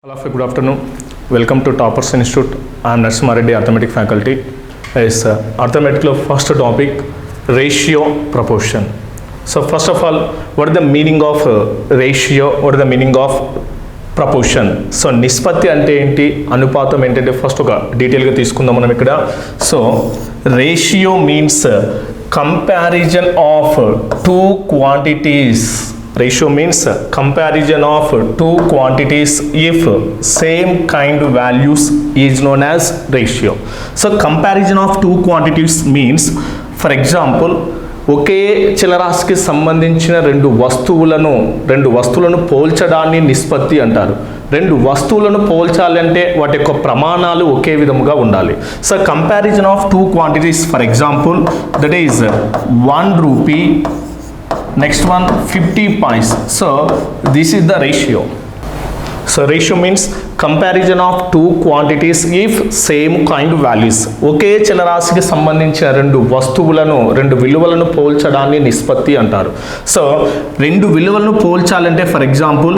Hello, good afternoon. Welcome to Toppers Institute. I am Narasimha Reddy, Arithmetic faculty. Yes, arithmetic first topic, ratio proportion. So first of all, what is the meaning of ratio? What is the meaning of proportion? So నిష్పత్తి అంటే ఏంటి, అనుపాతం ఏంటంటే first ఒక డీటెయిల్గా తీసుకుందాం మనం ఇక్కడ. So ratio means comparison of two quantities. Ratio means comparison of two quantities if same kind values is known as ratio. So comparison of two quantities means, for example, ఒకే చలరాశికి సంబంధించిన రెండు వస్తువులను పోల్చడాన్ని నిష్పత్తి అంటారు. రెండు వస్తువులను పోల్చాలంటే వాటి యొక్క ప్రమాణాలు ఒకే విధముగా ఉండాలి. So comparison of two quantities, for example that is 1 rupee, next one 50 paise. So this is the ratio. So ratio means comparison of two quantities if same kind values. ఒకే చలరాశికి సంబంధించిన రెండు విలువలను పోల్చడాన్ని నిష్పత్తి అంటారు. సో రెండు విలువలను పోల్చాలంటే for example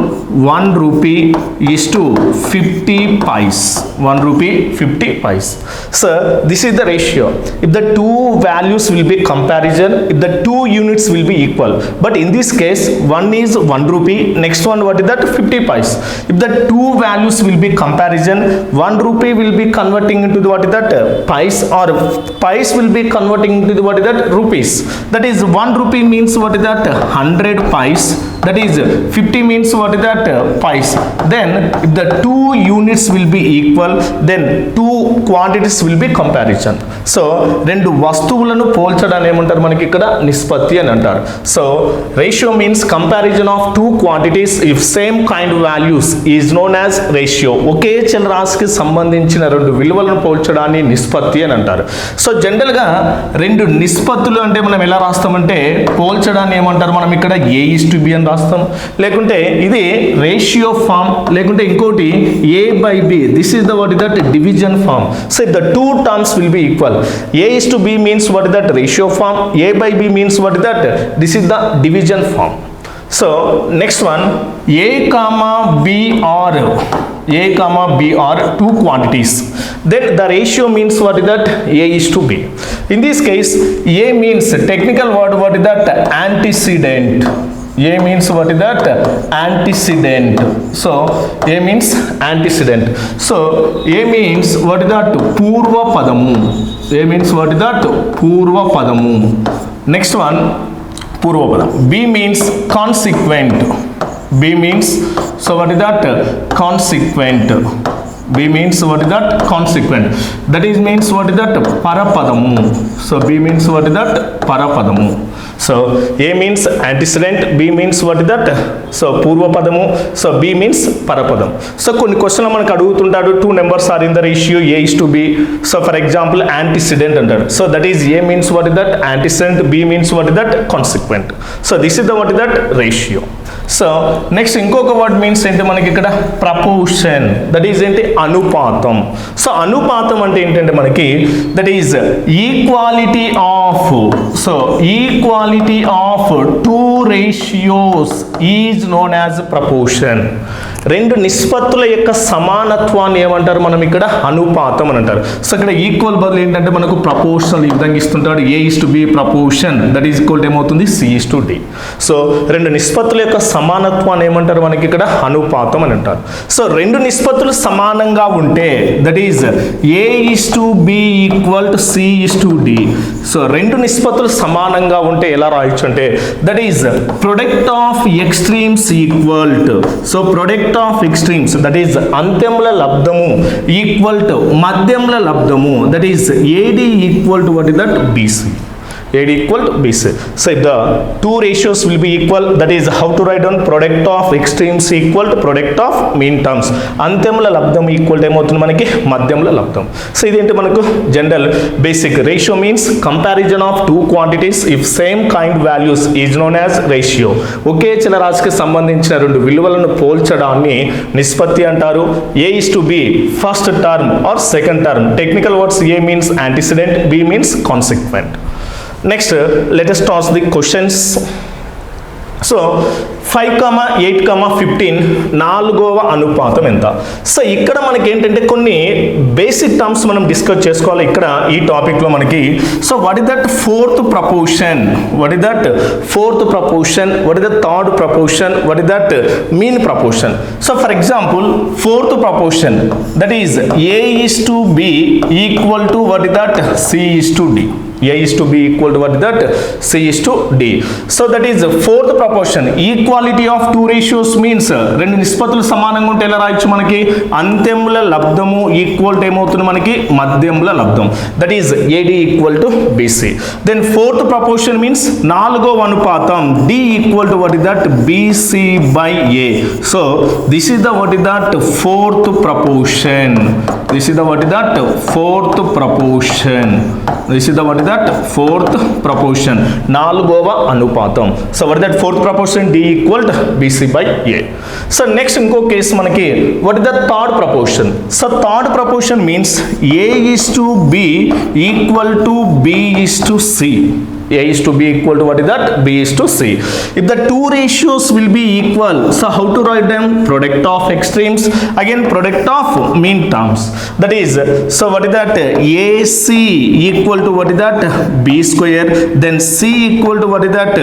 1 rupee is to 50 paise. 1 rupee 50 paise. So this is the ratio. If the two values will be comparison, if the two units will be equal. But in this case, one is 1 rupee, next one what is that, 50 paise. If the two values will be comparison, 1 rupee will be converting into the, what is that, paise, or paise will be converting into the, what is that, rupees. That is 1 rupee means what is that, 100 paise. That is 50 means what is that, paise. Then if the two units will be equal, then two quantities will be comparison. So రెండు వస్తువులను పోల్చడాన్ని ఏమంటారు మనకి ఇక్కడ, నిష్పత్తి అని అంటారు. So ratio means comparison of two quantities if same kind values is known as ratio. ఒకే చలరాశికి సంబంధించిన రెండు విలువలను పోల్చడాన్ని నిష్పత్తి అని అంటారు. సో జనరల్గా రెండు నిష్పత్తులు అంటే మనం ఎలా రాస్తామంటే, పోల్చడాన్ని ఏమంటారు మనం ఇక్కడ A:B అని రాస్తాం, లేకుంటే ఇది రేషియో ఫామ్, లేకుంటే ఇంకోటి A/B. This is the what is that division form. So the two terms will be equal. A:B means what is that, ratio form. A/B means what is that, this is the division form. So next one, A, B are two quantities. Then the ratio means what is that, A:B. In this case, A means technical word, what is that, antecedent. A means what is that, antecedent. So A means antecedent. So A means what is that, పూర్వ పదము. A means what is that, పూర్వ పదము. Next one, పూర్వ పదం. B means consequent. B means, so what is that, consequent. B means what is that, consequent. That is means what is that, parapadamu. So B means what is that, parapadamu. So A means antecedent, B means what is that, so పూర్వ పదము, so B means పరపదం. So కొన్ని క్వశ్చన్లు మనకు అడుగుతుంటాడు, two numbers are in the ratio A:B. So for example antecedent అంటాడు. So that is A means what is that, antecedent, B means what is that, consequent. So this is the what is that, ratio. So next ఇంకొక word means ఏంటి మనకి ఇక్కడ, proportion. That is ఏంటి, అనుపాతం. So అనుపాతం అంటే ఏంటంటే మనకి, that is equality of, so equality of two ratios is known as proportion. రెండు నిష్పత్తుల యొక్క సమానత్వాన్ని ఏమంటారు మనం ఇక్కడ, అనుపాతం అని అంటారు. సో ఇక్కడ ఈక్వల్ బదులు ఏంటంటే మనకు ప్రపోర్షనల్ ఈ విధంగా ఇస్తుంటాడు, A:B proportion, that is equal ఏమవుతుంది, C:D. సో రెండు నిష్పత్తుల యొక్క సమానత్వాన్ని ఏమంటారు మనకి ఇక్కడ, అనుపాతం అని అంటారు. సో రెండు నిష్పత్తులు సమానంగా ఉంటే that is A:B equal to C:D. So రెండు నిష్పత్తులు సమానంగా ఉంటే ఎలా రాయొచ్చు అంటే, that is product of extremes equal to, so product of extremes that is అంత్యముల లబ్ధము ఈక్వల్ టు మధ్యముల లబ్ధము, that is AD equal to what is that, BC. AD equal to BC. So if the two ratios will be equal, that is how to write down, product of extremes equal to product of mean terms. అంత్యముల లబ్ధం equal ఏమవుతుంది మనకి, మధ్యముల లబ్ధం. So ఇదేంటి మనకు general basic. Ratio means comparison of two quantities if same kind values is known as ratio. ఒకే చలరాశికి సంబంధించిన రెండు విలువలను పోల్చడాన్ని నిష్పత్తి అంటారు. A:B first term or second term. Technical words, A means antecedent, B means consequent. Next, let us toss the questions. So 5,8,15 నాలుగవ అనుపాతం ఎంత? సో ఇక్కడ మనకి ఏంటంటే కొన్ని బేసిక్ టర్మ్స్ మనం డిస్కస్ చేసుకోవాలి ఇక్కడ ఈ టాపిక్లో మనకి. So what is that fourth proportion, what is that fourth proportion, what is the third proportion, what is that mean proportion. So for example fourth proportion that is A:B equal to what is that C:D. A:B equal to what is that? C:D. So that is fourth proportion. Equality of two ratios means రెండు నిష్పత్తులు సమానంగా ఉంటే ఎలా రాయొచ్చు మనకి? అంత్యముల లబ్ధము equal to ఏమవుతుంది మనకి? మధ్యముల లబ్ధం. That is AD equal to BC. Then fourth proportion means నాలుగవ అనుపాతం D equal to what is that? BC by A. So this is the what is that? Fourth proportion. This is the what is that? Fourth proportion. This is the what is that? Fourth proportion. నాలుగవ అనుపాతం. So what is that fourth proportion? D equal to BC by A. So next ఇంకో case మనకి what is the third proportion? So third proportion means A:B equal to B:C. A:B equal to what is that? B:C. If the two ratios will be equal, so how to write them? Product of extremes, again product of mean terms. That is, so what is that? AC equal to what is that? B square. Then C equal to what is that?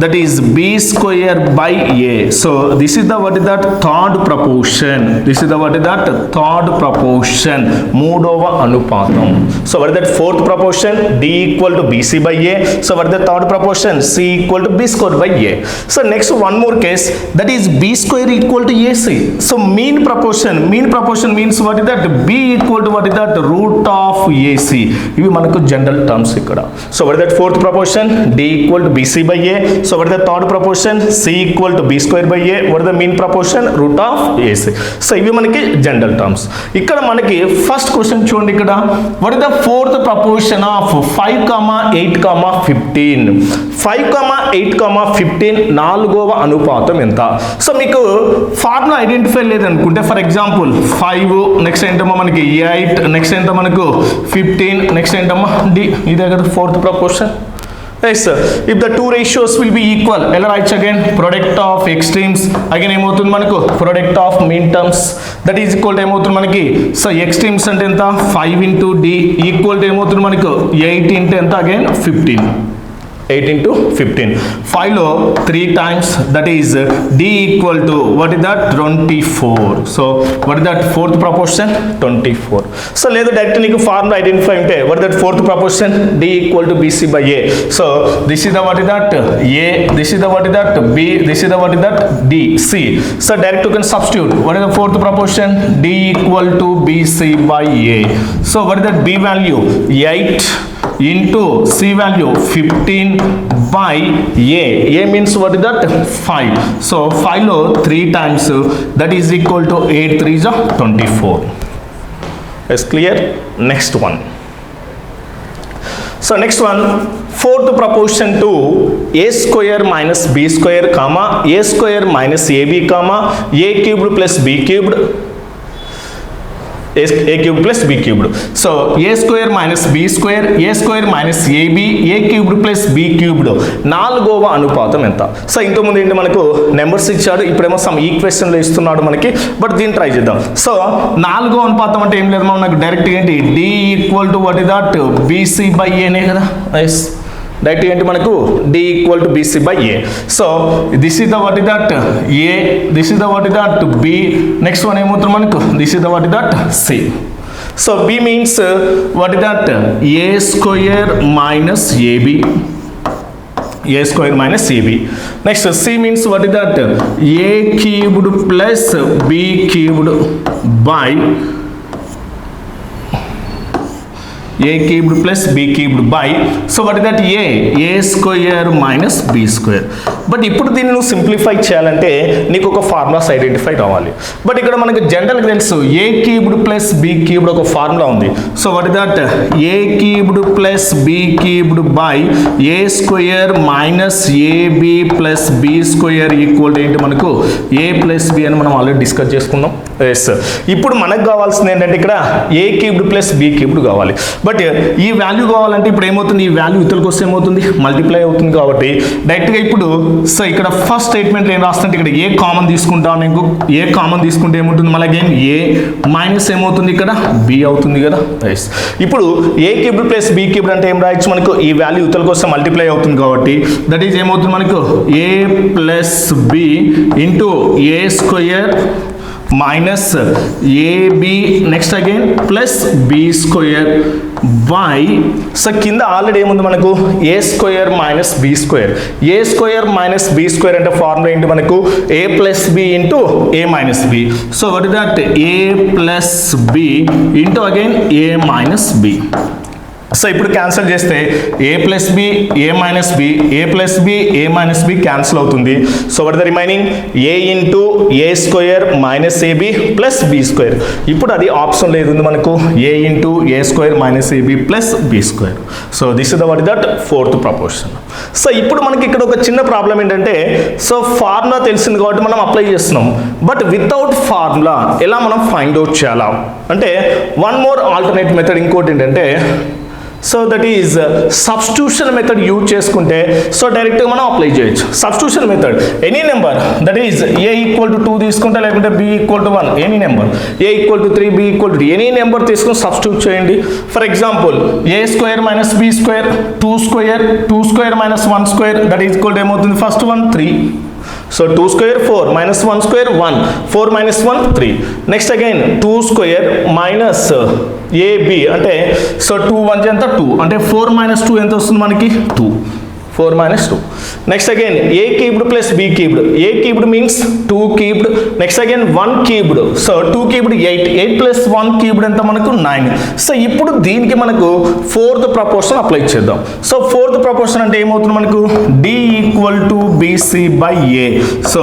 That is B square by A. So this is the what is that? Third proportion. This is the what is that? Third proportion. మూడవ అనుపాతం. So what is that? Fourth proportion? D equal to BC by A. So what is the third proportion? C equal to B square by A. So next one more case, that is B square equal to AC. So mean proportion. Mean proportion means what is that? B equal to what is that? Root of AC. ఇవి మనకు general terms ఇక్కడ. So what is that? Fourth proportion? D equal to BC by A. So what is the third proportion? C equal to B square by A. What is the mean proportion? Root of AC. So ఇవి మనకి general terms. ఇక్కడ మనకి first question చూడండి ఇక్కడ. What is the fourth proportion of 5,8,15? 5,8,15 నాలుగవ అనుపాతం ఎంత? So మీకు formula identify లేదనుకుంటే ఫర్ ఎగ్జాంపుల్ 5 నెక్స్ట్ ఏంటమ్మా మనకి 8 నెక్స్ట్ ఏంటో మనకు 15 నెక్స్ట్ ఏంటమ్మా D. ఇదే కదా fourth proportion. Yes, if the two ratios will be equal, ఎలా రాయొచ్చు again? Product of extremes, again ఏమవుతుంది మనకు? Product of mean terms, that is equal to ఏమవుతుంది మనకి? So extremes అంటే ఎంత? 5 into D equal to ఏమవుతుంది మనకు? 8 into ఎంత? Again 15. 8 into 15. 5 లో 3 times, that is D equal to what is that? 24. So what is that fourth proportion? 24. So లేదా direct నీకు ఫార్ములా ఐడెంటిఫై ఉంటే what is that fourth proportion? D equal to BC by A. So this is the what is that? A, this is the what is that? B, this is the what is that? D, C. So direct you can substitute. What is the fourth proportion? D equal to BC by A. So what is that B value? 8 into C value 15 by A. A means what is that? 5. So 5 lo 3 times, that is equal to 8 3s are 24. Is clear? Next one. So next one, fourth proportion to A square minus B square comma A square minus AB comma A cubed plus B cubed. A cubed plus B cubed. So A square minus B square, A square minus AB, A cubed plus B cubed. నాలుగవ అనుపాతం ఎంత? So ఇంతకుముందు ఏంటి మనకు numbers ఇచ్చాడు, ఇప్పుడేమో some ఈక్వేషన్లో ఇస్తున్నాడు మనకి, but దీన్ని ట్రై చేద్దాం. సో నాలుగవ అనుపాతం అంటే ఏం లేదు మనకు డైరెక్ట్ ఏంటి? D equal to what is that? BC by A నే కదా. ఎస్ డైరెక్ట్ ఏంటి మనకు? D equal to BC by A. So this is the what is that? A, this is the what is that? B. Next one ఏమవుతుంది మనకు? This is the what is that? C. So B means what is that? A square minus AB. A square minus AB. Next C means what is that? A cubed plus B cubed by A cubed plus B cubed by, so what is that? A square minus B square. But ఇప్పుడు దీన్ని నువ్వు simplify చేయాలంటే నీకు ఒక formulas identify కావాలి. But ఇక్కడ మనకు జనరల్గా తెలుసు A cubed plus B cubed ఒక ఫార్ములా ఉంది. So what is that? A cubed plus B cubed by A square minus AB plus B square equal ఏంటి మనకు? A ప్లస్ B అని మనం ఆల్రెడీ డిస్కస్ చేసుకున్నాం. ఎస్, ఇప్పుడు మనకు కావాల్సింది ఏంటంటే ఇక్కడ A cubed plus B cubed కావాలి. బట్ ఈ వాల్యూ కావాలంటే ఇప్పుడు ఏమవుతుంది? ఈ వాల్యూ ఇతరులకు వస్తే ఏమవుతుంది? మల్టిప్లై అవుతుంది. కాబట్టి డైరెక్ట్గా ఇప్పుడు సో ఇక్కడ ఫస్ట్ స్టేట్మెంట్ ఏం రాస్తుంటే ఇక్కడ ఏ కామన్ తీసుకుంటాను నేను, ఏ కామన్ తీసుకుంటే ఏముంటుంది మళ్ళీ అగైన్ ఏ మైనస్ ఏమవుతుంది ఇక్కడ బి అవుతుంది కదా. ఇప్పుడు ఏ క్యూబ్డ్ ప్లస్ బి క్యూబ్డ్ అంటే ఏం రాయొచ్చు మనకు, ఈ వాల్యూ యువతల కోసం మల్టిప్లై అవుతుంది కాబట్టి దట్ ఈజ్ ఏమవుతుంది మనకు A plus B into A square minus AB next again plus B square by, so కింద ఆల్రెడీ ఏముంది మనకు A square minus B square. A square minus B square అంటే ఫార్ములా ఏంటి మనకు A plus B into A minus B. So what is that A plus B into again A minus B. So ఇప్పుడు cancel చేస్తే A plus B A minus B, A plus B A minus B cancel అవుతుంది. So what the remaining A into A square minus AB plus B square. ఇప్పుడు అది option లేదు మనకు A into A square minus AB plus B square. So this is the what is that fourth proportion. సో ఇప్పుడు మనకి ఇక్కడ ఒక చిన్న ప్రాబ్లం ఏంటంటే, సో ఫార్ములా తెలిసింది కాబట్టి మనం అప్లై చేస్తున్నాం, బట్ వితౌట్ ఫార్ములా ఎలా మనం ఫైండ్ అవుట్ చేయాలా అంటే వన్ మోర్ ఆల్టర్నేట్ మెథడ్ ఇంకోటి ఏంటంటే, so that is substitution method use చేసుకుంటే సో డైరెక్ట్గా మనం అప్లై చేయొచ్చు. Substitution method any number that is A equal to 2 తీసుకుంటే లేకుంటే B equal to 1 any number, A equal to 3 B equal to any number తీసుకొని substitute చేయండి. For example A square minus B square 2 square minus 1 square that is equal to ఏమవుతుంది first 1 3. So 2 square 4 minus 1 square 1, 4 minus 1 3. Next again 2 square minus AB అంటే so 2 1 ఎంత 2 అంటే 4 minus 2 ఎంత వస్తుంది మనకి 2, 4 minus 2. Next again a cubed plus b cubed. A cubed means 2 cubed. Next again 1 cubed. So 2 cubed 8. 8 plus 1 cubed ఎంత మనకు 9. So ఇప్పుడు దీనికి మనకు ఫోర్త్ ప్రపోర్షన్ అప్లై చేద్దాం. సో ఫోర్త్ ప్రపోర్షన్ అంటే ఏమవుతుంది మనకు d equal to bc by a. So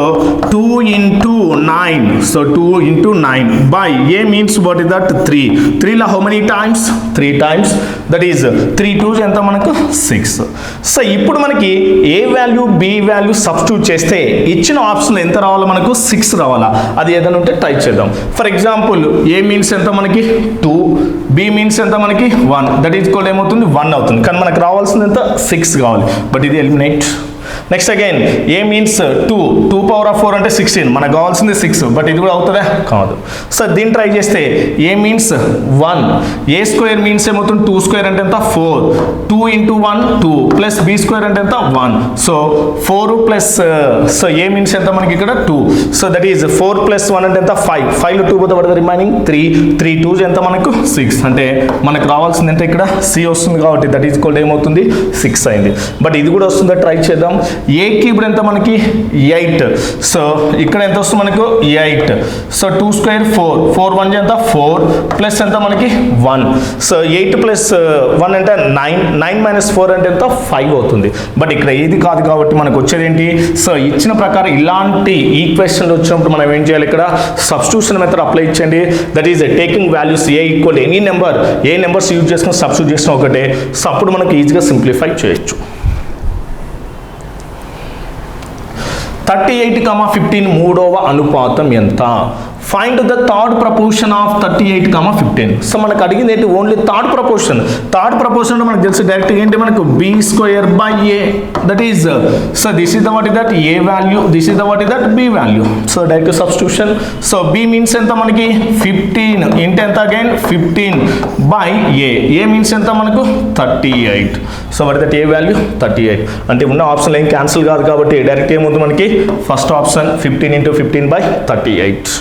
2 into 9. So 2 into 9 by a means what is that 3. 3 లో how many times? 3 times. That is 3 2s ఎంత మనకు 6. సో ఇప్పుడు మనకి ఏ వాల్యూ బి వాల్యూ సబ్స్టిట్యూట్ చేస్తే ఇచ్చిన ఆప్షన్ ఎంత రావాలో మనకు 6 రావాలా. అది ఏదైనా ఉంటే ట్రై చేద్దాం. ఫర్ ఎగ్జాంపుల్ ఏ మీన్స్ ఎంత మనకి 2, బి మీన్స్ ఎంత మనకి 1. దట్ ఈజ్ ఈక్వల్ ఏమవుతుంది 1 అవుతుంది. కానీ మనకు రావాల్సింది ఎంత 6 కావాలి. బట్ ఇది eliminate. Next again A means 2 power of 4 అంటే 16. మనకు కావాల్సింది 6. బట్ ఇది కూడా అవుతుందా? కాదు. సో దీన్ని ట్రై చేస్తే ఏ మీన్స్ 1, ఏ స్క్వేర్ మీన్స్ ఏమవుతుంది 2 స్క్వేర్ అంటే ఎంత 4, 2 into 1 2 ప్లస్ బి స్క్వేర్ అంటే ఎంత 1. సో 4 ప్లస్ సో ఏ మీన్స్ ఎంత మనకి ఇక్కడ 2. సో దట్ ఈజ్ 4 ప్లస్ 1 అంటే ఎంత 5. 5 లో 2 పోతే పడుతుంది రిమైనింగ్ 3. 3 2s ఎంత మనకు 6. అంటే మనకు రావాల్సింది అంటే ఇక్కడ సి వస్తుంది కాబట్టి దట్ ఈజ్ ఈక్వల్ ఏమవుతుంది 6 అయింది. బట్ ఇది కూడా వస్తుందా ట్రై చేద్దాం. ఏ క్యూబ్డ్ ఎంత మనకి 8. సో ఇక్కడ ఎంత వస్తుంది మనకు 8. సో 2 స్క్వేర్ 4, 4 1 ఎంత 4 ప్లస్ ఎంత మనకి 1. సో 8 ప్లస్ 1 అంటే 9, 9 మైనస్ 4 అంటే ఎంత 5 అవుతుంది. బట్ ఇక్కడ ఏది కాదు కాబట్టి మనకు వచ్చేది ఏంటి? సో ఇచ్చిన ప్రకారం ఇలాంటి ఈక్వేషన్లు వచ్చినప్పుడు మనం ఏం చేయాలి? ఇక్కడ సబ్స్టిట్యూషన్ మెథడ్ అప్లై చేయండి. That is taking values A equal any number, A numbers use చేసుకుని సబ్స్టిట్యూట్ చేసిన ఒకటే. సో అప్పుడు మనకు ఈజీగా సింప్లిఫై చేయొచ్చు. 38,15 మూడవ అనుపాతం ఎంత? Find the third proportion of 38,15. So మనకు అడిగింది ఏంటి? Only third proportion. Third proportion అంటే మనకు తెలుసు డైరెక్ట్ ఏంటి మనకు b square by a. That is so this is the what is that a value, this is the what is that b value. So direct substitution. So b means ఎంత మనకి 15 into ఎంత again 15 by a. a means ఎంత మనకు 38. So what is that a value 38. అంటే ఉన్న option ఏం cancel కాదు కాబట్టి డైరెక్ట్ ఏముంది మనకి first option 15 into 15 by 38.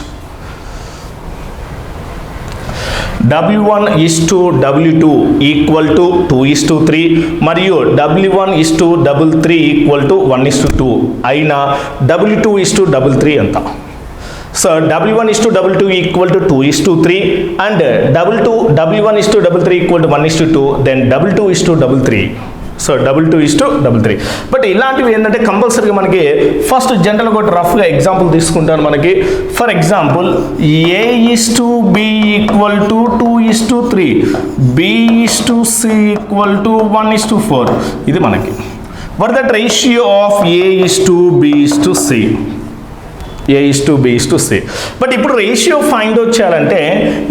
W1 is to W2 equal to 2 is to 3 మరియు W1 is to W3 equal to 1 is to 2 అయినా W2 is to W3 ఎంత? So W1 is to W2 equal to 2 is to 3 and W1 is to W3 equal to 1 is to 2 then W2 is to W3. So W2 is to W3. But ఇలాంటివి ఏంటంటే కంపల్సరీగా మనకి first జనరల్గా ఒకటి రఫ్గా example తీసుకుంటాను. మనకి for example A is to B equal to 2 is to 3, B is to C equal to 1 is to 4. ఇది మనకి what that ratio of A is to B is to C. A is to B is to C. But ఇప్పుడు ratio find out చేయాలంటే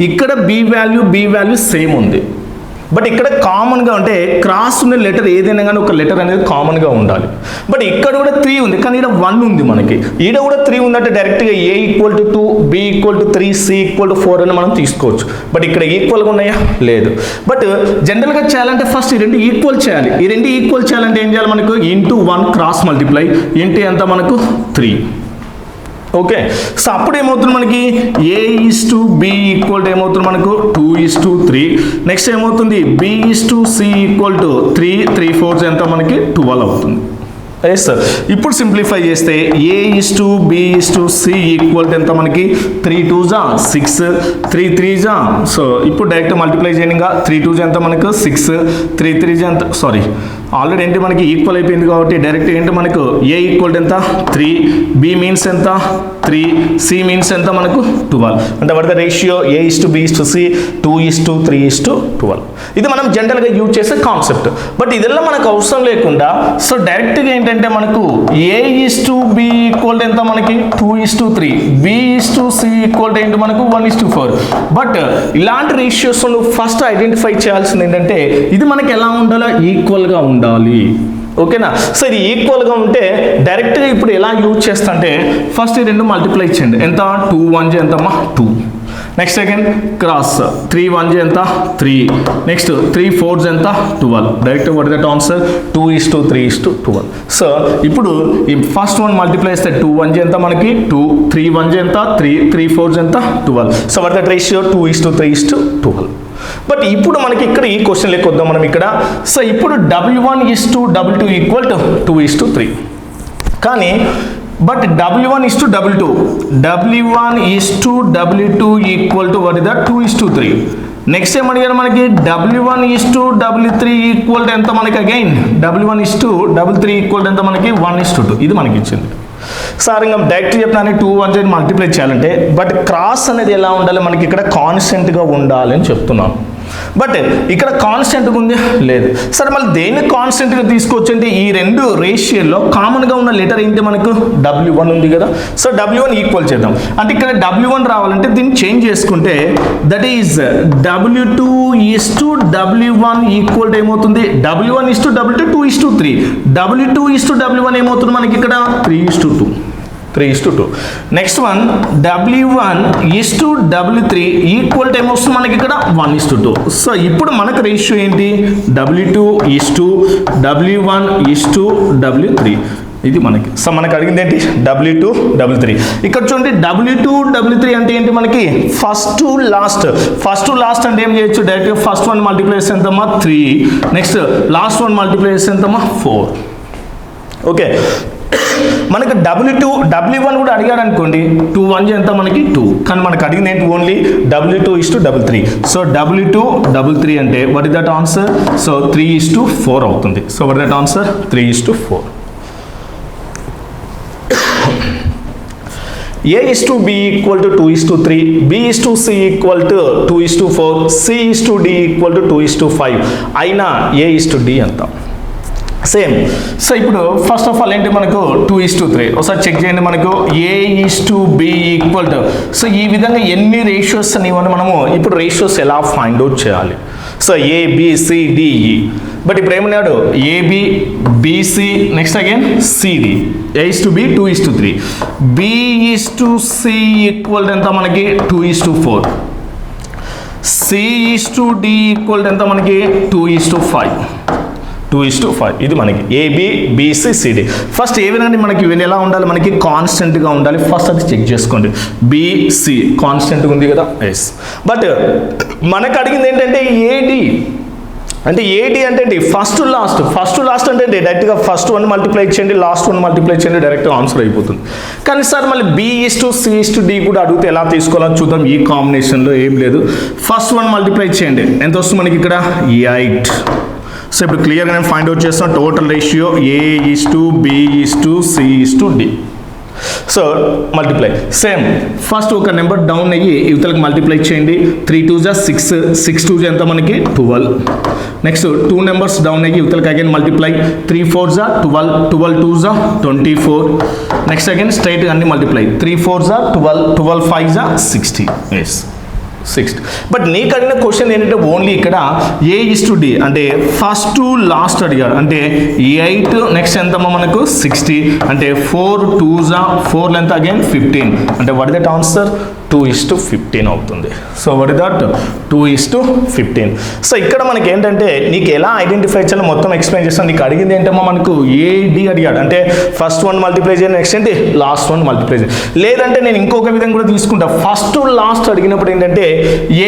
ఇక్కడ B value same ఉంది. But ఇక్కడ కామన్గా అంటే cross ఉన్న లెటర్ ఏదైనా కానీ ఒక లెటర్ అనేది కామన్గా ఉండాలి. బట్ ఇక్కడ కూడా 3 ఉంది, కానీ ఇక్కడ 1 ఉంది మనకి. ఈడ కూడా 3 ఉందంటే డైరెక్ట్గా A = 2, B = 3, C = 4 అని మనం తీసుకోవచ్చు. బట్ ఇక్కడ ఈక్వల్గా ఉన్నాయా? లేదు. బట్ జనరల్గా చేయాలంటే ఫస్ట్ ఈ రెండు ఈక్వల్ చేయాలి. ఈ రెండు ఈక్వల్ చేయాలంటే ఏం చేయాలి? మనకు ఇంటూ 1 క్రాస్ మల్టిప్లై ఇంటూ ఎంత మనకు 3. ఓకే, సో అప్పుడు ఏమవుతుంది మనకి A:B = ఏమవుతుంది మనకు 2:3. నెక్స్ట్ ఏమవుతుంది B:C = 3, 3/4 ఎంత మనకి 12 అవుతుంది. Yes sir. ఇప్పుడు సింప్లిఫై చేస్తే A:B:C = ఎంత మనకి 3 2s 6, 3 3s. సో ఇప్పుడు డైరెక్ట్ మల్టిప్లై చేయండి. ఇంకా 3 2s ఎంత మనకు 6, 3 3s ఎంత, సారీ ఆల్రెడీ ఏంటి మనకి ఈక్వల్ అయిపోయింది కాబట్టి డైరెక్ట్ ఏంటి మనకు A = ఎంత 3, B మీన్స్ ఎంత 3, C మీన్స్ ఎంత మనకు 12. అంటే వాట్ ద రేషియో A:B:C 2:3:12. ఇది మనం జనరల్గా యూజ్ చేసే కాన్సెప్ట్. బట్ ఇదెல்லாம் మనకు అవసరం లేకుండా సో డైరెక్ట్గా ఏంటంటే మనకు A:B = ఎంత మనకి 2:3, B:C = ఏంటి మనకు 1:4. బట్ ఇలాంటి రేషియోస్ ఫస్ట్ ఐడెంటిఫై చేయాల్సింది ఏంటంటే ఇది మనకి ఎలా ఉండాలో ఈక్వల్గా ఉండాలి. ఓకేనా? సో ఇది ఈక్వల్గా ఉంటే డైరెక్ట్గా ఇప్పుడు ఎలా యూజ్ చేస్తా అంటే ఫస్ట్ ఈ రెండు మల్టిప్లై చేయండి. ఎంత 2 1 ఎంతమ్మా 2. నెక్స్ట్ అగైన్ క్రాస్ 3 1 ఎంత 3. నెక్స్ట్ 3 4 ఎంత 12. Direct what that answer 2:3:12. So ఇప్పుడు ఈ ఫస్ట్ వన్ మల్టిప్లై చేస్తే 2 1 ఎంత మనకి 2, 3 1 ఎంత 3, 3 4 ఎంత 12. So what that ratio 2:3:12. But ఇప్పుడు మనకి ఇక్కడ ఈ క్వశ్చన్ లెక్క వద్దాం మనం ఇక్కడ. సో ఇప్పుడు W1:W2 = 2:3. కానీ బట్ W1:W2 = 2:3. నెక్స్ట్ ఏమడిగారు మనకి W1:W3 = ఎంత మనకి అగైన్ W1:W3 = ఎంత మనకి 1:2. ఇది మనకి ఇచ్చింది. సార్ ఇంకా డైరెక్ట్ చెప్పిన 2 1 మల్టిప్లై చేయాలంటే బట్ క్రాస్ అనేది ఎలా ఉండాలి మనకి ఇక్కడ కాన్స్టెంట్గా ఉండాలి అని చెప్తున్నాను. బట్ ఇక్కడ కాన్స్టెంట్గా ఉంది లేదు. సరే మళ్ళీ దేన్ని కాన్స్టెంట్గా తీసుకోవచ్చు అంటే ఈ రెండు రేషియోలో కామన్గా ఉన్న లెటర్ ఏంటి మనకు W1 ఉంది కదా. సో W1 ఈక్వల్ చేద్దాం. అంటే ఇక్కడ W1 రావాలంటే దీన్ని చేంజ్ చేసుకుంటే దట్ ఈజ్ W2:W1 = ఏమవుతుంది W1:W2 2:3. W2:W1 ఏమవుతుంది మనకి ఇక్కడ 3:2. నెక్స్ట్ వన్ W1:W3 = ఏమొస్తుంది మనకి ఇక్కడ 1:2. సో ఇప్పుడు మనకు రేషియో ఏంటి W2:W1:W3. ఇది మనకి. సో మనకు అడిగింది ఏంటి W2:W3. ఇక్కడ చూడండి W2:W3 అంటే ఏంటి మనకి ఫస్ట్ లాస్ట్ అంటే ఏం చేయొచ్చు డైరెక్ట్గా ఫస్ట్ వన్ మల్టిప్లై చేస్తే ఎంతమ్మా 3. నెక్స్ట్ లాస్ట్ వన్ మల్టిప్లై చేస్తే ఎంతమ్మా 4. ఓకే, మనకు W1 కూడా అడిగాడు అనుకోండి 2 1 ఎంత మనకి 2. కానీ మనకు అడిగింది ఏంటి ఓన్లీ W2:W3. సో W2:W3 అంటే what is that answer? So 3:4 అవుతుంది. So what is that answer 3:4. A:B = 2:3, B:C = 2:4, C:D = 2:5 అయినా A:D ఎంత సేమ్. సో ఇప్పుడు ఫస్ట్ ఆఫ్ ఆల్ ఏంటి మనకు 2:3. ఒకసారి చెక్ చేయండి మనకు A:B = సో ఈ విధంగా ఎన్ని రేషియోస్ అని మనము ఇప్పుడు రేషియోస్ ఎలా ఫైండ్ అవుట్ చేయాలి? So ABCDE. బట్ ఇప్పుడు ఏమన్నాడు AB BC next again CD. A:B 2:3, B:C = ఎంత మనకి 2:4, C:D = ఎంత మనకి 2:5. ఇది మనకి ABBCCD. ఫస్ట్ ఏ విధంగా మనకి ఇవన్నీ ఎలా ఉండాలి మనకి కాన్స్టెంట్గా ఉండాలి. ఫస్ట్ అది చెక్ చేసుకోండి. BC కాన్స్టెంట్గా ఉంది కదా. ఎస్. బట్ మనకు అడిగింది ఏంటంటే AD అంటే ఏంటి ఫస్ట్ లాస్ట్ అంటే డైరెక్ట్గా ఫస్ట్ వన్ మల్టిప్లై చేయండి, లాస్ట్ వన్ మల్టిప్లై చేయండి, డైరెక్ట్గా ఆన్సర్ అయిపోతుంది. కానీ సార్ మళ్ళీ B:C:D కూడా అడిగితే ఎలా తీసుకోవాలో చూద్దాం. ఈ కాంబినేషన్లో ఏం లేదు. ఫస్ట్ వన్ మల్టిప్లై చేయండి ఎంత వస్తుంది మనకి ఇక్కడ 8. సో ఇప్పుడు క్లియర్గా నేను ఫైండ్ అవుట్ చేస్తాను total ratio A:B:C:D. So multiply same first ఒక నెంబర్ డౌన్ అయ్యి ఇవతలకి మల్టిప్లై చేయండి. 3 2s 6, 6 2s ఎంత మనకి 12. నెక్స్ట్ 2 నెంబర్స్ డౌన్ అయ్యి ఇవతలకి again multiply. 3 4s 12, 12 2s 24. Next again straight అన్ని multiply. 3 4s 12, 12 5s 60. Yes. 60. But నీకు అడిగిన క్వశ్చన్ ఏంటంటే ఓన్లీ ఇక్కడ A:D అంటే ఫస్ట్ టు లాస్ట్ అడిగాడు. అంటే 8 నెక్స్ట్ ఎంతమ్మా మనకు 60 అంటే 4 2s 4 లెంత్ అగైన్ 15 అంటే వాట్ ఇస్ దట్ ఆన్సర్ 2:15 అవుతుంది. So what is that 2:15. So ఇక్కడ మనకి ఏంటంటే నీకు ఎలా ఐడెంటిఫై చేయాలో మొత్తం ఎక్స్ప్లెయిన్ చేస్తాను. నీకు అడిగింది ఏంటమ్మా మనకు AD అడిగాడు అంటే ఫస్ట్ వన్ మల్టిప్లై చేయండి నెక్స్ట్ ఏంటి లాస్ట్ వన్ మల్టిప్లై చేయండి. లేదంటే నేను ఇంకొక విధంగా కూడా తీసుకుంటా. ఫస్ట్ టు లాస్ట్ అడిగినప్పుడు ఏంటంటే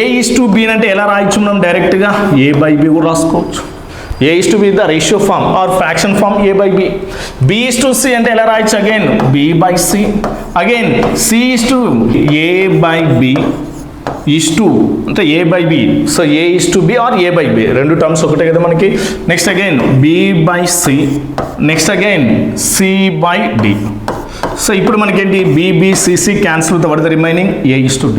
A:B అంటే ఎలా రాయొచ్చు మనం డైరెక్ట్గా A/B కూడా రాసుకోవచ్చు. A:B the ratio form or fraction form A/B. B:C అంటే ఎలా రాయొచ్చు అగైన్ B/C. అగైన్ C:A/B అంటే A/B. So A:B are A/B రెండు టర్మ్స్ ఒకటే కదా మనకి. Next again B/C next again C/D. So ఇప్పుడు మనకేంటి BBCC క్యాన్సిల్ అవుతుంది. What the remaining A:B.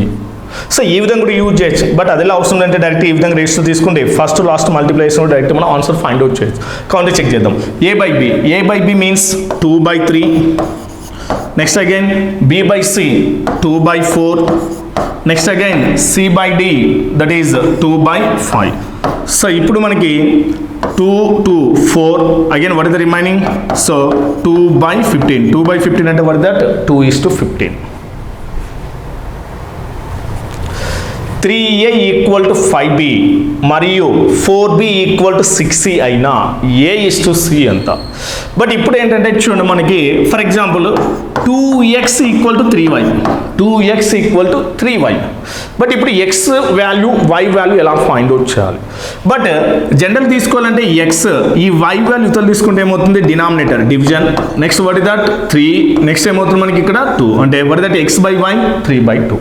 So ఈ విధంగా కూడా యూజ్ చేయొచ్చు. బట్ అది ఎలా అవసరం అంటే డైరెక్ట్ ఈ విధంగా రేషియో తీసుకుంటే ఫస్ట్ లాస్ట్ మల్టిప్లికేషన్ డైరెక్ట్ మనం ఆన్సర్ ఫైండ్ అవుట్ చేయొచ్చు. కౌంటర్ చెక్ చేద్దాం. A/B means 2/3. Next again B/C 2/4. Next again C/D that is 2/5. So ఇప్పుడు మనకి 2 2 4 again what is the remaining so 2/15. 2/15 అంటే what is that 2:15. 3A equal to 5B మరియు 4B equal to 6C అయినా A:C ఎంత. But ఇప్పుడు ఏంటంటే చూడండి మనకి for example 2x equal to 3y 2x equal to 3y. But ఇప్పుడు x వాల్యూ y వాల్యూ ఎలా ఫైండ్ అవుట్ చేయాలి. బట్ జనరల్ తీసుకోవాలంటే x ఈ y వాల్యూ ఇతరులు తీసుకుంటే ఏమవుతుంది denominator division. Next what is that 3. Next ఏమవుతుంది మనకి ఇక్కడ 2 అంటే what is that x/y 3/2.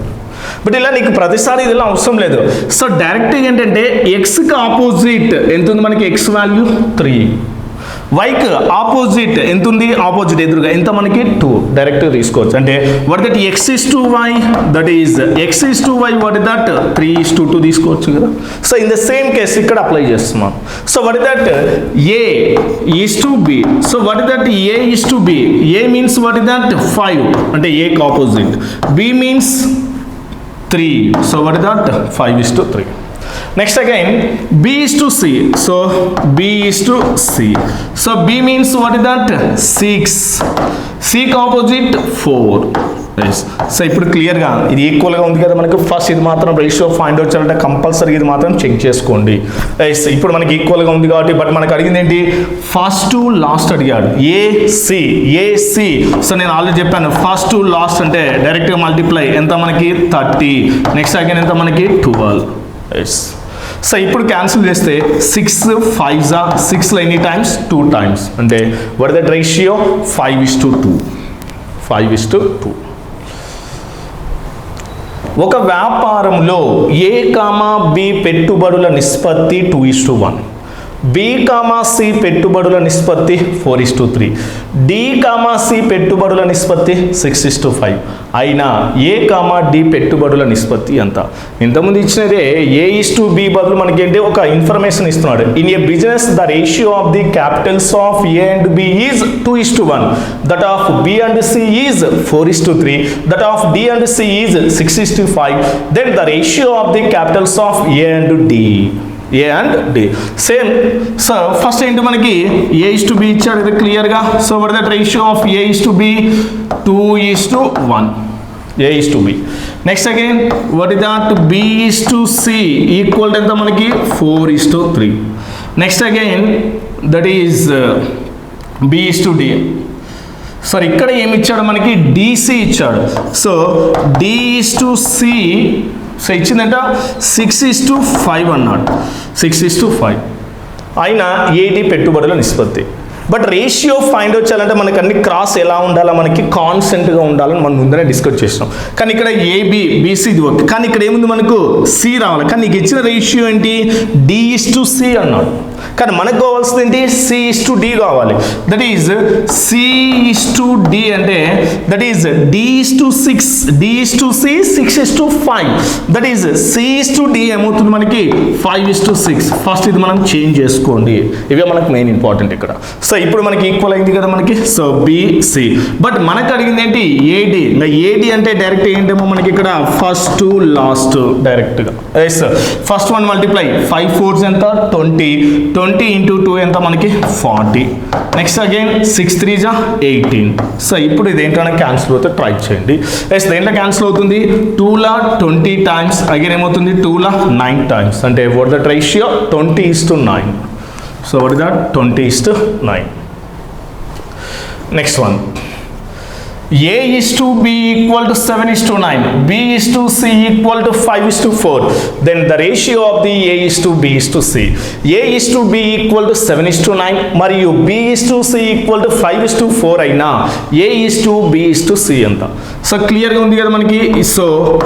But ఇలా నీకు ప్రతిసారి ఇది ఇలా అవసరం లేదు. సో డైరెక్ట్గా ఏంటంటే ఎక్స్కి ఆపోజిట్ ఎంత ఉంది మనకి x వాల్యూ 3. వైకి ఆపోజిట్ ఎంత ఉంది ఆపోజిట్ ఎదురుగా ఎంత మనకి 2 డైరెక్ట్గా తీసుకోవచ్చు. అంటే what that x:y that is x:y what is that 3:2 తీసుకోవచ్చు కదా. So in the same case ఇక్కడ అప్లై చేస్తున్నాం. So what is that A:B. So what is that A:B. A means what is that 5 అంటే Aకి opposite. B means 3. So what is that 5:3. Next again B:C. So B:C. So B means what is that 6. C opposite 4. Yes. So ఇప్పుడు క్లియర్గా ఇది ఈక్వల్గా ఉంది కదా మనకు. First ఇది మాత్రం రేషియో ఫైండ్ అవుట్ చేయాలంటే కంపల్సరీ ఇది మాత్రం చెక్ చేసుకోండి. ఇప్పుడు మనకి ఈక్వల్గా ఉంది కాబట్టి బట్ మనకు అడిగింది ఏంటి ఫస్ట్ టు లాస్ట్ అడిగాడు AC. సో నేను ఆల్రెడీ చెప్పాను ఫస్ట్ టు లాస్ట్ అంటే డైరెక్ట్గా మల్టిప్లై ఎంత మనకి 30. నెక్స్ట్ అగైన్ ఎంత మనకి 12. ఎస్. సో ఇప్పుడు క్యాన్సిల్ చేస్తే 6 5s 6 ఎనీ టైమ్స్ 2 టైమ్స్ అంటే వాట్ ఇస్ దట్ రేషియో 5:2. 5:2. ఒక వ్యాపారంలో A,B పెట్టుబడుల నిష్పత్తి 2:1. B,C పెట్టుబడుల నిష్పత్తి 4:3. D,C పెట్టుబడుల నిష్పత్తి 6:5 అయినా A,D పెట్టుబడుల నిష్పత్తి ఎంత. ఇంతకుముందు ఇచ్చినదే A:B బదులు మనకి ఏంటి ఒక ఇన్ఫర్మేషన్ ఇస్తున్నాడు. In a business the ratio of the capitals of A and B is 2:1. That of B and C is 4:3. That of D and C is 6:5. Then the ratio of the capitals of A and D. A and D same. So first ఏంటి మనకి A:B ఇచ్చాడు ఇది క్లియర్గా. So what that ratio of A:B 2:1. A:B. Next again what is that B:C equal ఎంత మనకి 4:3. Next again that is B:D. So ఇక్కడ ఏమి ఇచ్చాడు మనకి DC ఇచ్చాడు. సో D:C సో ఇచ్చిందంట 6:5 అన్నాడు. 6:5 అయినా AD పెట్టుబడుల నిష్పత్తి. బట్ రేషియో ఫైండ్ అవుట్ చేయాలంటే మనకి అన్ని క్రాస్ ఎలా ఉండాలో మనకి కాన్స్టెంట్గా ఉండాలని మనం ముందరే డిస్కస్ చేసినాం. కానీ ఇక్కడ BC ఇది ఓకే. కానీ ఇక్కడ ఏముంది మనకు C రావాలి. కానీ నీకు ఇచ్చిన రేషియో ఏంటి D:C అన్నాడు. కానీ మనకు కావాల్సింది ఏంటి C:D కావాలి. దట్ ఈజ్ C:D అంటే that is D:6 D:C 6:5. That is C:D ఏమవుతుంది మనకి 5:6. ఫస్ట్ ఇది మనం చేంజ్ చేసుకోండి. ఇవే మనకు మెయిన్ ఇంపార్టెంట్ ఇక్కడ. సో సో ఇప్పుడు మనకి ఈక్వల్ అయింది కదా మనకి. So BC. బట్ మనకు అడిగింది ఏంటి ఏడి. ఇంకా ఏడి అంటే డైరెక్ట్ ఏంటేమో మనకి ఇక్కడ ఫస్ట్ టు లాస్ట్ డైరెక్ట్గా. Yes first one multiply 5 4s ఎంత 20. 20 ఇంటూ 2 ఎంత మనకి 40. Next again 6 3s 18. సో ఇప్పుడు ఇదేంటనే క్యాన్సిల్ అవుతే ట్రై చేయండి. ఎస్ దేంట్లో క్యాన్సిల్ అవుతుంది 2లా 20 టైమ్స్ అగైన్ ఏమవుతుంది 2లా 9 టైమ్స్. అంటే what that ratio 20:9. So what is that 20:9. Next one A is to B equal to 7:9, B is to C equal to 5:4. Then the ratio of the A is to B is to C. A is to B equal to 7:9 మరియు B is to C equal to 5:4 అయినా A is to B is to C ఎంత. So క్లియర్గా ఉంది కదా మనకి. So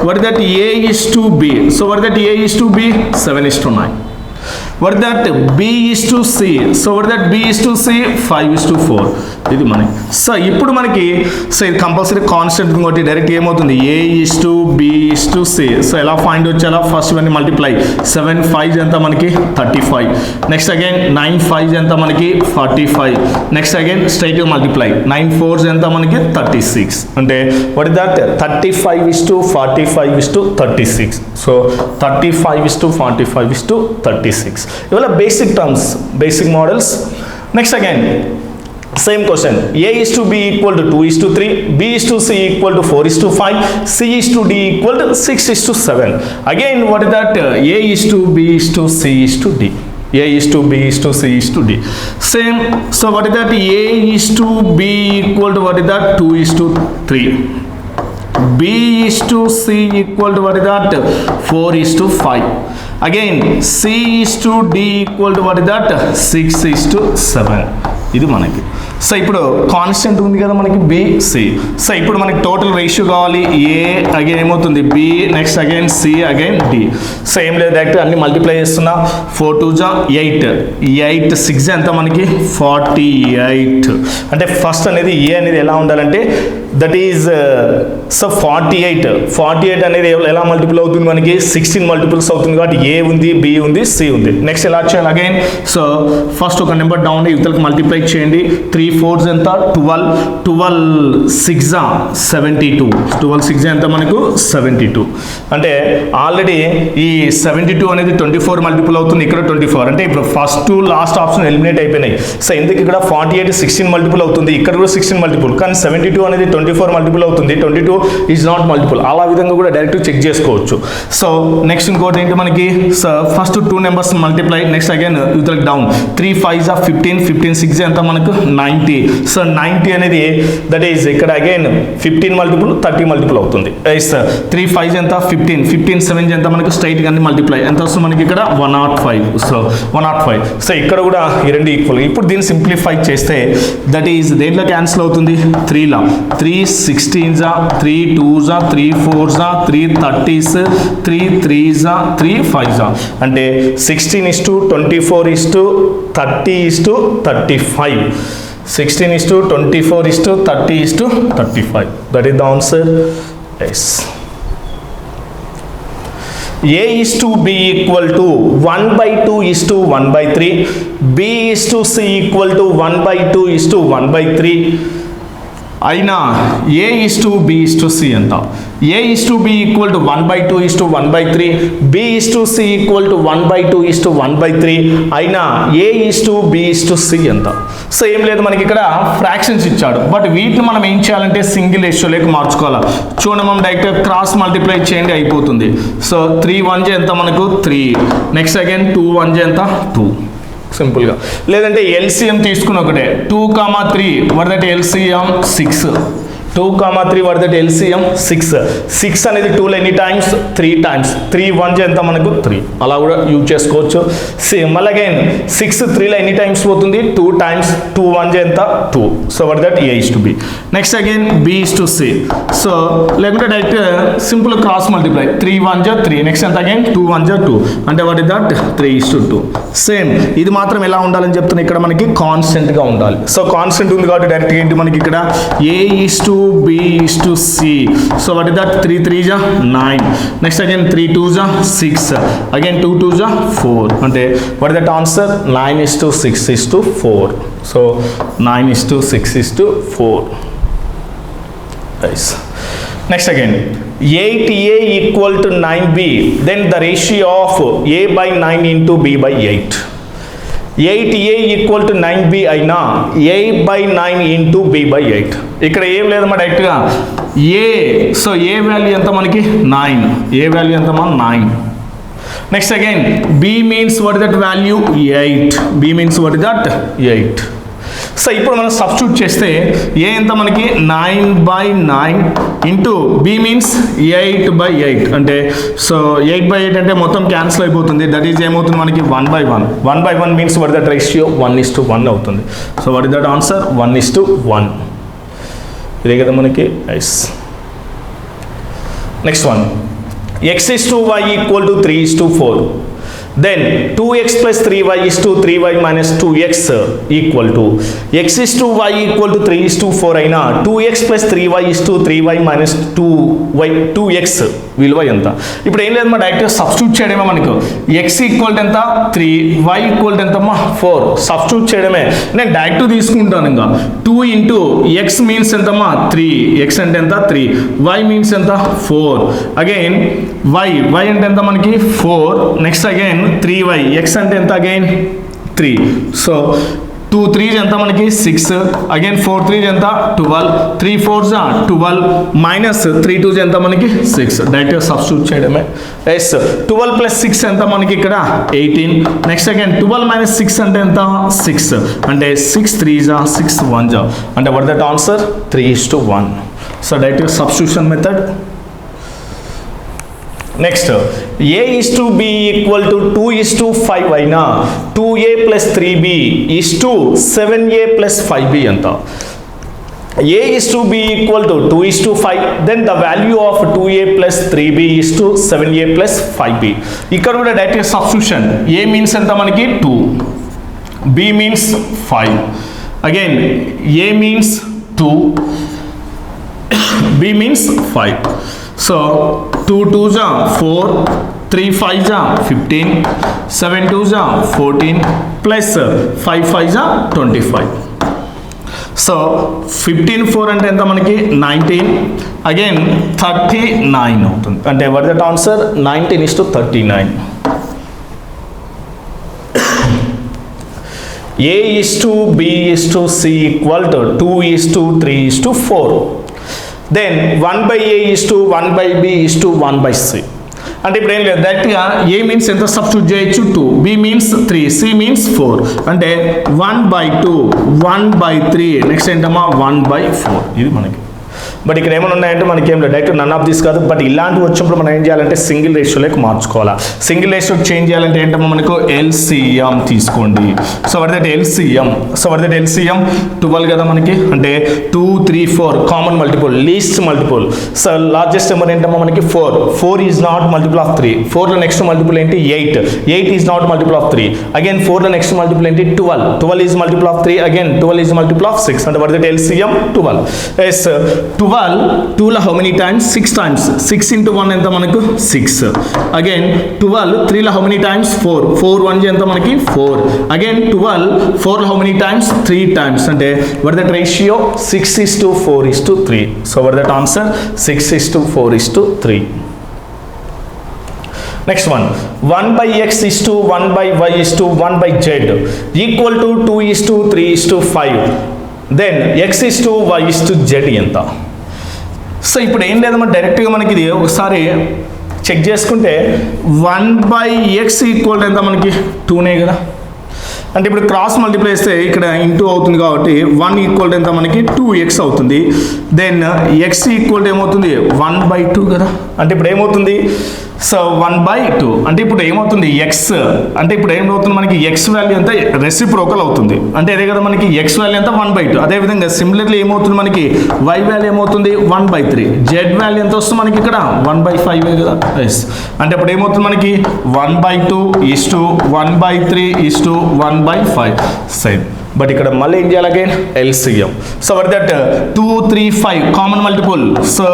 what that A is to B. So what that A is to B 7:9. What that B is to C. So what that B is to C 5:4. ఇది మనకి. So ఇప్పుడు మనకి so ఇది కంపల్సరీ కాన్స్టెంట్ ఇంకోటి direct ఏమవుతుంది A is to B is to C. So ఎలా find వచ్చేలా first ఇవన్నీ మల్టిప్లై 7 5s ఎంత మనకి 35. నెక్స్ట్ అగైన్ 9 5s ఎంత మనకి 45. Next again straight multiply 9 4s ఎంత మనకి 36. అంటే వాట్ ఇస్ దట్ 35:45:36. సో 35:45:36. ఇవాళ basic terms basic models. Next again same question. A is to B equal to 2:3, B is to C equal to 4:5, C is to D equal to 6:7. Again what is that A is to B is to C is to D. A is to B is to C is to D. Same. So what is that A is to B equal to what is that 2:3. B is to C equal to what is that 4:5. Again C is to D equal to what is that 6:7. ఇది మనకి. So ఇప్పుడు constant ఉంది కదా మనకి BC. So ఇప్పుడు మనకి total ratio కావాలి A again ఏమవుతుంది B next again C again D. So ఏం లేదు డైరెక్ట్ అన్ని మల్టిప్లై చేస్తున్నా 4 2s 8 8 6 ఎంత మనకి 48. అంటే ఫస్ట్ అనేది ఏ అనేది ఎలా ఉండాలంటే దట్ ఈజ్ సో 48 అనేది ఎలా మల్టిపుల్ అవుతుంది మనకి 16 మల్టిపుల్స్ అవుతుంది కాబట్టి ఏ ఉంది బి ఉంది సి ఉంది. నెక్స్ట్ ఎలా చేయాలి అగైన్. సో ఫస్ట్ ఒక నెంబర్ డౌన్ ఇవతలకి మల్టిప్లై చేయండి 3 4s ఎంత 12 6 72. 12 6 ఎంత మనకు 72. అంటే ఆల్రెడీ ఈ 72 అనేది 24 మల్టిపుల్ అవుతుంది ఇక్కడ 24. అంటే ఇప్పుడు ఫస్ట్ లాస్ట్ ఆప్షన్ ఎలిమినేట్ అయిపోయినాయి. సో ఎందుకు ఇక్కడ 48 16 మల్టిపుల్ అవుతుంది ఇక్కడ కూడా 16 మల్టిపుల్ కానీ 72 అనేది 24 మల్టిపుల్ అవుతుంది 22 ఈజ్ నాట్ మల్టిపుల్. అలా విధంగా కూడా డైరెక్ట్ చెక్ చేసుకోవచ్చు. సో నెక్స్ట్ ఇంకోటి ఏంటి మనకి so first 2 numbers multiply next again యూతలకు డౌన్ 3 5s 15 15 6 ఎంత మనకు 90. సో 90 అనేది దట్ ఈజ్ ఇక్కడ అగైన్ 15 మల్టిపుల్ 30 మల్టిపుల్ అవుతుంది. 3 5s ఎంత 15 15 7s ఎంత మనకు స్ట్రైట్ గా మల్టిప్లై ఎంత వస్తుంది మనకి ఇక్కడ 105. సో 105. సో ఇక్కడ కూడా ఈ రెండు ఈక్వల్. ఇప్పుడు దీన్ని సింప్లిఫై చేస్తే దట్ ఈజ్ దేంట్లో క్యాన్సిల్ అవుతుంది 3లా 3 16s 3 2s 3 4s 3 30s 3 3s 3 5s. అంటే 16:24:30:35. 16:24:30:35. That is the answer. Yes. A is to B equal to 1/2:1/3. B is to C equal to 1/2:1/3. అయినా A is to B is to C ఎంత. A is to B equal to 1/2:1/3. B is to C equal to 1/2:1/3. అయినా A is to B is to C ఎంత. So ఏం లేదు మనకి ఇక్కడ fractions ఇచ్చాడు but వీటిని మనం ఏం చేయాలంటే సింగిల్ రేషియోలోకి మార్చుకోవాలి. చూడండి మనం డైరెక్ట్ క్రాస్ మల్టిప్లై చేయండి అయిపోతుంది. సో 3 1s ఎంత మనకు 3 నెక్స్ట్ అగైన్ 2 1s ఎంత 2 సింపుల్గా. లేదంటే ఎల్సిఎం తీసుకుని ఒకటే 2 3 where that LCM 6 2 3 where that LCM 6 అనేది 2లో ఎన్ని టైమ్స్ 3 టైమ్స్ 3 1s ఎంత మనకు 3 అలా కూడా యూజ్ చేసుకోవచ్చు. సేమ్ మళ్ళీ అగైన్ 6 3లో ఎన్ని టైమ్స్ పోతుంది 2 టైమ్స్ 2 1s ఎంత 2. So where that A is to B. Next again B is to C. So లేకుంటే direct simple cross multiply 3 1s 3 next ఎంత అగైన్ 2 1s 2 అంటే వాట్ ఇస్ దట్ 3:2. సేమ్ ఇది మాత్రం ఎలా ఉండాలని చెప్తున్నా ఇక్కడ మనకి కాన్స్టెంట్గా ఉండాలి. సో కాన్స్టెంట్ ఉంది కాబట్టి డైరెక్ట్ ఏంటి మనకి ఇక్కడ A is to B is to C. So what is that? 3 3s are 9. Next again 3 2s are 6. Again 2 2s are 4. And what is that answer? 9 is to 6 is to 4. So 9 is to 6 is to 4. Nice. Next again 8A equal to 9B. Then the ratio of A by 9 into B by 8. 8A equal to 9B అయినా A by 9 into B by 8. ఇక్కడ ఏం లేదమ్మా డైరెక్ట్గా A. So A value ఎంత మనకి 9. A value ఎంతమ్మా 9. Next again B means what is that value 8. B means what is that 8. So ఇప్పుడు మనం సబ్స్టిట్యూట్ చేస్తే ఏ ఎంత మనకి 9 by 9 into B means 8 by 8 అంటే సో 8 by 8 అంటే మొత్తం క్యాన్సిల్ అయిపోతుంది. దట్ ఈజ్ ఏమవుతుంది మనకి 1 by 1. 1 by 1 means what that ratio 1:1 అవుతుంది. So what is that answer 1:1. ఇదే కదా మనకి yes. Next one x is to y equal to 3:4. Then 2x plus 3y is to 3y minus 2x equal to x is to y equal to 3:4 అయినా 2x plus 3y is to 3y minus 2x విలువ ఎంత? ఇప్పుడు ఏం లేదు మా డైరెక్ట్గా substitute చేయడమే. మనకు x ఈక్వల్ టు ఎంత 3, y ఈక్వల్ టు ఎంతమ్మా 4. సబ్స్టిట్యూట్ చేయడమే. నేను డైరెక్ట్ తీసుకుంటాను. ఇంకా 2 ఇంటూ x మీన్స్ ఎంతమ్మా 3. x అంటే ఎంత 3. y మీన్స్ ఎంత 4. అగైన్ y అంటే ఎంత మనకి 4. నెక్స్ట్ అగైన్ 3y x అంటే ఎంత అగైన్ 3. సో 2 3s ఎంత మనకి 6. అగైన్ 4 3s ఎంత 12. 3 4s 12 మైనస్ 3 2s ఎంత మనకి 6. డైరెక్ట్గా సబ్స్టిట్యూట్ చేయడమే. ఎస్ 12 ప్లస్ 6 ఎంత మనకి ఇక్కడ 18. నెక్స్ట్ అగైన్ 12 మైనస్ 6 అంటే ఎంత 6. అంటే 6 3s 6 1s అంటే వాట్ దట్ ఆన్సర్ 3:1. సో డైరెక్ట్గా substitution method. Next a is to b equal to 2:5 అయినా 2a plus 3b is to 7a plus 5b ఎంత? a is to b equal to 2:5. then the value of 2a plus 3b is to 7a plus 5b. ఇక్కడ కూడా direct substitution. a means ఎంత మనకి 2, b means 5. Again a means 2, b means 5. So 2 2s 4, 3 5s 15, 7 2s 14 plus 5 5s 25. So 15 4 అంటే ఎంత మనకి 19. Again 39 అవుతుంది. అంటే what that answer 19:39. a is to b is to c equal to 2:3:4. then 1 by a is to 1 by b is to 1 by c. అంటే ఇప్పుడు ఏం లేదు డైరెక్ట్గా a మీన్స్ ఎంత సబ్స్టిట్యూట్ చేయొచ్చు 2, b మీన్స్ 3, c మీన్స్ 4. అంటే 1/2, 1/3 నెక్స్ట్ ఏంటమ్మా 1/4. ఇది మనకి. బట్ ఇక్కడ ఏమైనా ఉన్నాయంటే మనకి ఏం లేదు డైరెక్ట్ నన్ ఆఫ్ దిస్ కాదు. బట్ ఇలాంటివి వచ్చినప్పుడు మనం ఏం చేయాలంటే సింగిల్ రేషియోలోకి మార్చుకోవాలా. సింగిల్ రేషియోకి చేంజ్ చేయాలంటే ఏంటమ్మా మనకు LCM తీసుకోండి. So what that LCM? 12 కదా మనకి. అంటే 2 3 4 common multiple, least multiple. So largest number ఏంటమ్మా మనకి 4. 4 ఈజ్ నాట్ మల్టిపుల్ ఆఫ్ 3. 4లో నెక్స్ట్ మల్టిపుల్ ఏంటి 8. 8 is not multiple of 3. Again 4లో నెక్స్ట్ మల్టిపుల్ ఏంటి 12. 12 is multiple of 3. Again 12 is multiple of 6. అంటే వాట్ దట్ LCM 12. ఎస్ 2లో how many times 6 times. 6 into 1 ఎంత మనకు 6. అగైన్ 12 3లో హౌ మెనీ టైమ్స్ 4. 4 1 ఎంత మనకి 4. అగైన్ 12 4లో హౌ మెనీ టైమ్స్ 3 టైమ్స్. అంటే what that ratio 6:4:3. So what that answer 6:4:3. Next one 1/x is to 1/y is to 1/z equal to 2:3:5. Then x is to y is to z ఎంత? So ఇప్పుడు ఏం లేదమ్మా డైరెక్ట్గా మనకి ఇది ఒకసారి check చేసుకుంటే 1/x ఈక్వల్ ఎంత మనకి 2నే కదా. అంటే ఇప్పుడు క్రాస్ మల్టిప్లై చేస్తే ఇక్కడ ఇంటూ అవుతుంది కాబట్టి 1 ఈక్వల్ ఎంత మనకి 2x అవుతుంది. దెన్ x ఈక్వల్ ఏమవుతుంది 1/2 కదా. అంటే ఇప్పుడు ఏమవుతుంది సో 1/2 అంటే ఇప్పుడు ఏమవుతుంది x అంటే ఇప్పుడు ఏమవుతుంది మనకి x వాల్యూ ఎంత రెసిప్రోకల్ అవుతుంది. అంటే అదే కదా మనకి x వాల్యూ ఎంత 1/2. అదేవిధంగా సిమిలర్లీ ఏమవుతుంది మనకి y వాల్యూ ఏమవుతుంది 1/3. z వాల్యూ ఎంత వస్తుంది మనకి ఇక్కడ 1/5 కదా. ఎస్ అంటే ఇప్పుడు ఏమవుతుంది మనకి 1/2 is to 1/3 is to 1/5. Same but ఇక్కడ మళ్ళీ ఏం చేయాలి again LCM. So what that 2 3 5 common multiple. So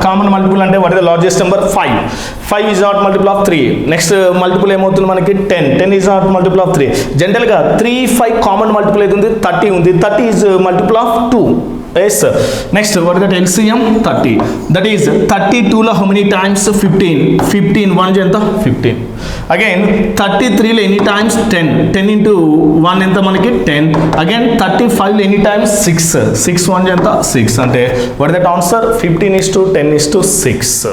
common multiple అంటే what is the largest number 5. 5 is not multiple of 3. Next multiple ఏమవుతుంది మనకి 10. 10 ఈజ్ నాట్ మల్టిపుల్ ఆఫ్ 3. జనరల్గా 3 5 common multiple అయితే ఉంది 30 ఉంది. 30 is multiple of 2. Yes. Next, what is that LCM? 30. That is 32 lo how many times? 15. 15 1 ఎంత 15. Again 33 లో ఎన్ని times? 10. 10 into 1 ఎంత మనకి 10. Again 35 లో ఎన్ని times? 6. 6 1 ఎంత 6. అంటే what is that answer? 15:10:6.